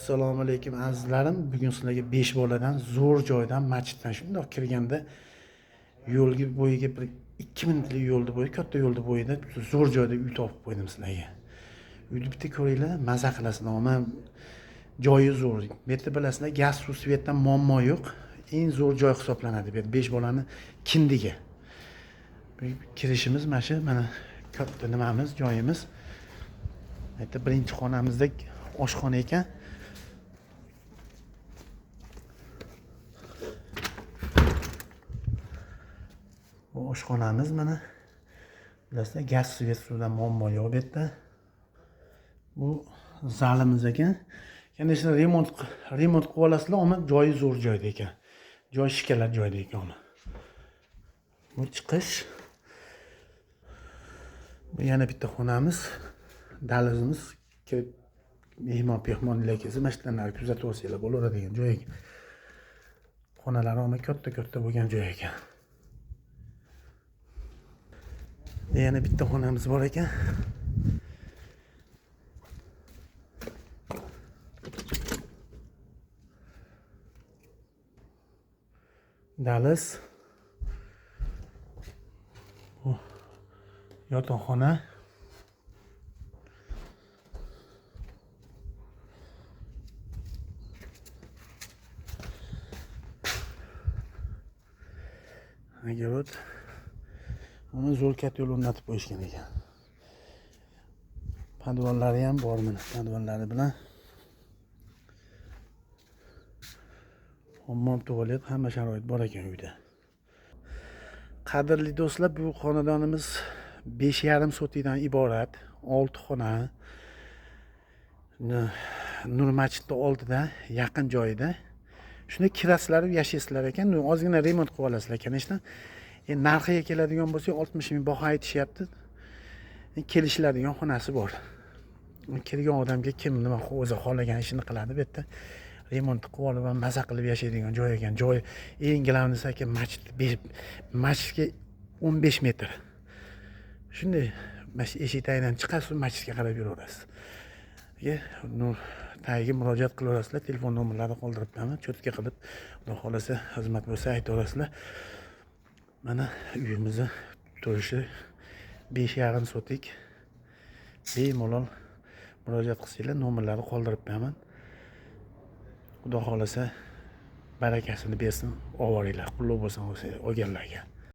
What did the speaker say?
Assalomu alaykum azizlarim. Bugun sizlarga 5 boladan zo'r joydan masjiddan shundoq kirganda yo'lga bo'yiga bir 2 minutlik yo'lni bo'yi, katta yo'lni bo'yida zo'r joyda uy topib qo'ydim sizlarga. Uyni bitta ko'ringlar, maza qilasizlar. Ama joyi zo'r. Bu yerda bilasizlar, gaz, suv, svetdan muammo yo'q. Eng zo'r joy hisoblanadi bu yerda 5 bolani kindiga. Kirishimiz mana shu, mana katta nimamiz, joyimiz. Bu yerda birinchi xonamizda oshxona ekan. Bu oshxonamiz mana. Bilasizlar, gaz, svet, suvdan muammo yo'q bu yerda. Bu zalimiz ekan. Yana shuni remont qilib olasizlar, ama joyi zo'r joyda ekan. Joy shikalar joyda ekan. Bu chiqish. Bu yana bitta xonamiz, dahlizimiz. Kirib mehmon-pehmonlar kelsa, mashinalarni kuzatib olsanglar bo'laveradigan joy ekan. Xonalari ham katta bo'lgan joy ekan. Yana bitta xonamiz bor ekan. Dahliz. Bu yotoqxona. Agarot. Uni zo'r katta yo'l o'rnatib qo'yishgan ekan. Podvallari ham bor mana, podvallari bilan. Hammom, tualet, hamma sharoit bor ekan uyda. Qadrli do'stlar, bu xonadonimiz 5,5 sotikdan iborat. 6 xona. Nur masjidning oldida, yaqin joyida. Shuni kirasizlar, yashaysizlar ekan. Ozgina remont qilib olasizlar ekan. Narxiga keladigan bo'lsa 60 ming baho aytishyapti. Kelishiladigan xonasi bor. Kirgan odamga kim nima o'zi xohlagan ishini qiladi. Bu yerda remont qilib olib, maza qilib yashaydigan joy ekan. Joy eng glavnisi ekan, masjidga 15 metr. Shunday eshik tagidan chiqasiz, masjidga qarab yuraverasiz. Nur tagiga murojaat qilaverasizlar. Telefon nomerlarini qoldirib qo'yaman. Cho'tka qilib, xudo xolasa xizmat bo'lsa aytaverasizlar. Mana uyimizni turishi 5,5 sotik. Bemalol murojaat qilsanglar, nomerlarini qoldirib qo'yaman. Xudo xolasa barakasini bersin, ovoringlar, qutlug' bo'lsin olganlarga.